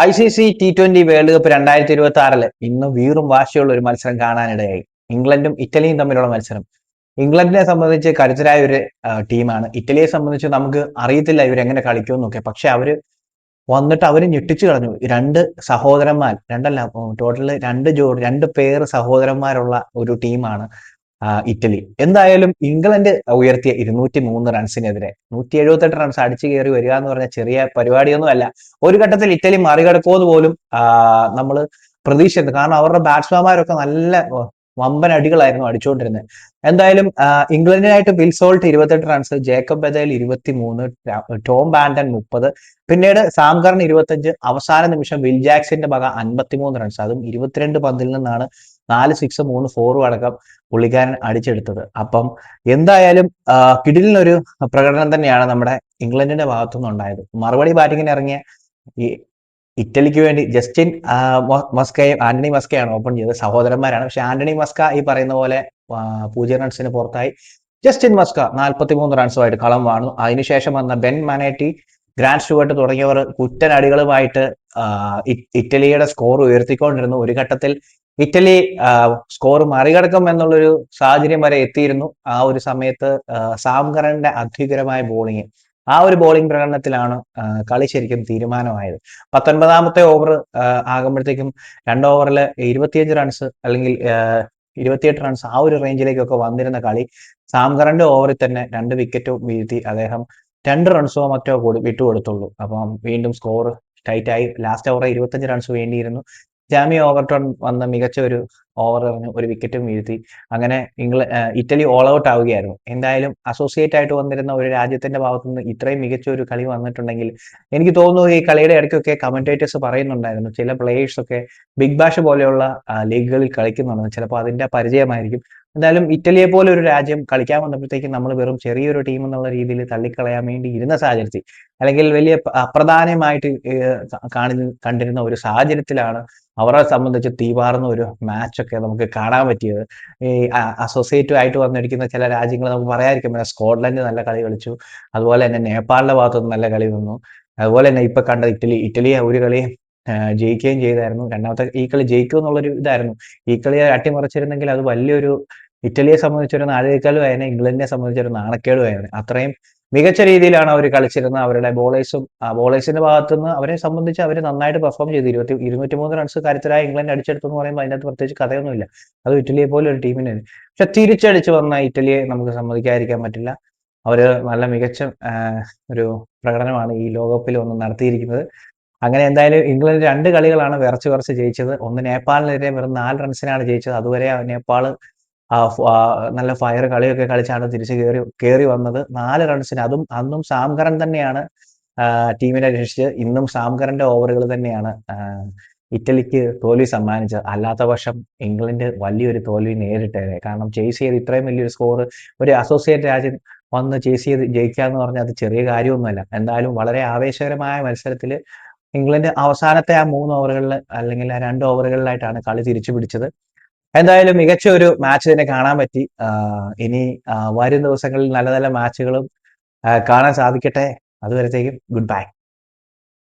ICC T20 world cup 2026 ഇന്ന് വീറും വാശിയുള്ള ഒരു മത്സരം കാണാനിടയായി. ഇംഗ്ലണ്ടും ഇറ്റലിയും തമ്മിലുള്ള മത്സരം. ഇംഗ്ലണ്ടിനെ സംബന്ധിച്ച് കരുത്തരായ ഒരു ടീമാണ്. ഇറ്റലിയെ സംബന്ധിച്ച് നമുക്ക് അറിയത്തില്ല ഇവരെങ്ങനെ കളിക്കുമെന്നൊക്കെ. പക്ഷെ അവര് ഞെട്ടിച്ചു കളഞ്ഞു. രണ്ട് സഹോദരന്മാർ, രണ്ടല്ല ടോട്ടൽ രണ്ട് പേർ സഹോദരന്മാരുള്ള ഒരു ടീമാണ് ഇറ്റലി. എന്തായാലും ഇംഗ്ലണ്ട് ഉയർത്തിയ 203 റൺസിനെതിരെ 178 റൺസ് അടിച്ചു കയറി വരിക എന്ന് പറഞ്ഞ ചെറിയ പരിപാടിയൊന്നും അല്ല. ഒരു ഘട്ടത്തിൽ ഇറ്റലി മറികടക്കുമെന്ന് പോലും നമ്മൾ പ്രതീക്ഷിച്ചിരുന്നു. കാരണം അവരുടെ ബാറ്റ്സ്മാൻമാരൊക്കെ നല്ല വമ്പൻ അടികളായിരുന്നു അടിച്ചുകൊണ്ടിരുന്നത്. എന്തായാലും ഇംഗ്ലണ്ടിനായിട്ട് ബിൽ സോൾട്ട് 28 റൺസ്, ജേക്കബ് ബദൽ 23, ടോം ബാൻഡൻ 30, പിന്നീട് സാം കർൺ 25, അവസാന നിമിഷം വിൽ ജാക്സന്റെ വക 53 റൺസ്. അതും 22 പന്തിൽ നിന്നാണ് 4 6 3 4 അടക്കം പുള്ളിക്കാരൻ അടിച്ചെടുത്തത്. അപ്പം എന്തായാലും കിടിലിനൊരു പ്രകടനം തന്നെയാണ് നമ്മുടെ ഇംഗ്ലണ്ടിന്റെ ഭാഗത്തുനിന്ന് ഉണ്ടായത്. മറുപടി ബാറ്റിങ്ങിന് ഇറങ്ങിയ ഈ ഇറ്റലിക്ക് വേണ്ടി ജസ്റ്റിൻ മസ്കയും ആന്റണി മസ്കയാണ് ഓപ്പൺ ചെയ്തത്. സഹോദരന്മാരാണ്. പക്ഷെ ആന്റണി മസ്ക ഈ പറയുന്ന പോലെ 0 റൺസിന് പുറത്തായി. ജസ്റ്റിൻ മസ്ക 43 റൺസുമായിട്ട് കളം വാണു. അതിനുശേഷം വന്ന ബെൻ മനാറ്റി, ഗ്രാൻഡ് സ്റ്റുവർട്ട് തുടങ്ങിയവർ കുറ്റനടികളുമായിട്ട് ഇറ്റലിയുടെ സ്കോർ ഉയർത്തിക്കൊണ്ടിരുന്നു. ഒരു ഘട്ടത്തിൽ ഇറ്റലി സ്കോർ മറികടക്കും എന്നുള്ളൊരു സാഹചര്യം വരെ എത്തിയിരുന്നു. ആ ഒരു സമയത്ത് സാം കറന്റെ അത്ഭുതകരമായ ബോളിംഗ്, ആ ഒരു ബോളിംഗ് പ്രകടനത്തിലാണ് കളി ശരിക്കും തീരുമാനമായത്. 19ാമത്തെ ഓവർ ആകുമ്പോഴത്തേക്കും 2 ഓവറിൽ 25 റൺസ് അല്ലെങ്കിൽ 28 റൺസ് ആ ഒരു റേഞ്ചിലേക്കൊക്കെ വന്നിരുന്ന കളി സാം കറന്റെ ഓവറിൽ തന്നെ 2 വിക്കറ്റും വീഴ്ത്തി അദ്ദേഹം 2 റൺസോ മറ്റോ കൂടി വിട്ടുകൊടുത്തുള്ളൂ. അപ്പം വീണ്ടും സ്കോർ ടൈറ്റ് ആയി. ലാസ്റ്റ് ഓവർ 25 റൺസ് വേണ്ടിയിരുന്നു. ജാമി ഓവർടൺ വന്ന മികച്ച ഒരു ഓവർ എറിഞ്ഞു, ഒരു വിക്കറ്റും വീഴ്ത്തി. അങ്ങനെ ഇറ്റലി ഓൾ ഔട്ട് ആവുകയായിരുന്നു. എന്തായാലും അസോസിയേറ്റ് ആയിട്ട് വന്നിരുന്ന ഒരു രാജ്യത്തിന്റെ ഭാഗത്തുനിന്ന് ഇത്രയും മികച്ച ഒരു കളി വന്നിട്ടുണ്ടെങ്കിൽ എനിക്ക് തോന്നുന്നു ഈ കളിയുടെ ഇടയ്ക്കൊക്കെ കമന്റേറ്റേഴ്സ് പറയുന്നുണ്ടായിരുന്നു ചില പ്ലേയേഴ്സ് ഒക്കെ ബിഗ് ബാഷ് പോലെയുള്ള ലീഗുകളിൽ കളിക്കുന്നുണ്ട്, ചിലപ്പോൾ അതിന്റെ പരിചയമായിരിക്കും. എന്തായാലും ഇറ്റലിയെ പോലെ ഒരു രാജ്യം കളിക്കാൻ വന്നപ്പോഴത്തേക്കും നമ്മൾ വെറും ചെറിയൊരു ടീം എന്നുള്ള രീതിയിൽ തള്ളിക്കളയാൻ വേണ്ടി ഇരുന്ന സാഹചര്യത്തിൽ, അല്ലെങ്കിൽ വലിയ അപ്രധാനമായിട്ട് കണ്ടിരുന്ന ഒരു സാഹചര്യത്തിലാണ് അവരെ സംബന്ധിച്ച് തീപാറുന്ന ഒരു മാച്ചൊക്കെ നമുക്ക് കാണാൻ പറ്റിയത്. ഈ അസോസിയേറ്റ് ആയിട്ട് വന്നിരിക്കുന്ന ചില രാജ്യങ്ങൾ നമുക്ക് പറയാതിരിക്കും. സ്കോട്ട്ലൻഡ് നല്ല കളി കളിച്ചു, അതുപോലെ തന്നെ നേപ്പാളിന്റെ ഭാഗത്തുനിന്ന് നല്ല കളി വന്നു, അതുപോലെ തന്നെ ഇപ്പൊ കണ്ട ഇറ്റലി ഒരു കളി ജയിക്കുകയും ചെയ്തായിരുന്നു. രണ്ടാമത്തെ ഈ കളി ജയിക്കും എന്നുള്ളൊരു ഇതായിരുന്നു. ഈ കളി അട്ടിമറിച്ചിരുന്നെങ്കിൽ അത് വലിയൊരു ഇറ്റലിയെ സംബന്ധിച്ചൊരു നാഴികക്കല്ലുമായിരുന്നു, ഇംഗ്ലണ്ടിനെ സംബന്ധിച്ചൊരു നാണക്കേടുമായിരുന്നു. അത്രയും മികച്ച രീതിയിലാണ് അവർ കളിച്ചിരുന്നത്. അവരുടെ ബോളേഴ്സിന്റെ ഭാഗത്തുനിന്ന് അവരെ സംബന്ധിച്ച് അവർ നന്നായിട്ട് പെർഫോം ചെയ്തു. 203 റൺസ് കരുത്തരായ ഇംഗ്ലണ്ട് അടിച്ചെടുത്തു എന്ന് പറയുമ്പോൾ അതിനകത്ത് പ്രത്യേകിച്ച് കഥയൊന്നുമില്ല. അത് ഇറ്റലിയെ പോലെ ഒരു ടീമിന്. പക്ഷെ തിരിച്ചടിച്ചു വന്ന ഇറ്റലിയെ നമുക്ക് സമ്മതിക്കാതിരിക്കാൻ പറ്റില്ല. അവര് നല്ല മികച്ച ഒരു പ്രകടനമാണ് ഈ ലോകകപ്പിൽ ഒന്ന് നടത്തിയിരിക്കുന്നത്. അങ്ങനെ എന്തായാലും ഇംഗ്ലണ്ട് 2 കളികളാണ് വിറച്ച് ജയിച്ചത്. ഒന്ന് നേപ്പാളിനെതിരെ വെറും 4 റൺസിനാണ് ജയിച്ചത്. അതുവരെ നേപ്പാള് നല്ല ഫയർ കളിയൊക്കെ കളിച്ചാണ് തിരിച്ച് കേറി വന്നത്. 4 റൺസിന്, അന്നും സാം കറൻ തന്നെയാണ് ടീമിനെ രക്ഷിച്ചത്. ഇന്നും സാം കറന്റെ ഓവറുകൾ തന്നെയാണ് ഇറ്റലിക്ക് തോൽവി സമ്മാനിച്ചത്. അല്ലാത്ത പക്ഷം ഇംഗ്ലണ്ട് വലിയൊരു തോൽവി നേരിട്ടേനെ. കാരണം ചേസ് ചെയ്ത് ഇത്രയും വലിയൊരു സ്കോർ ഒരു അസോസിയേറ്റ് രാജ്യം വന്ന് ചേസ് ചെയ്ത് ജയിക്കുക എന്ന് പറഞ്ഞാൽ അത് ചെറിയ കാര്യമൊന്നുമല്ല. എന്തായാലും വളരെ ആവേശകരമായ മത്സരത്തിൽ ഇംഗ്ലണ്ട് അവസാനത്തെ ആ 3 ഓവറുകളിൽ അല്ലെങ്കിൽ ആ 2 ഓവറുകളിലായിട്ടാണ് കളി തിരിച്ചു പിടിച്ചത്. എന്തായാലും മികച്ച ഒരു മാച്ച് തന്നെ കാണാൻ പറ്റി. ഇനി വരും ദിവസങ്ങളിൽ നല്ല നല്ല മാച്ചുകളും കാണാൻ സാധിക്കട്ടെ. അതുവരത്തേക്കും ഗുഡ് ബൈ.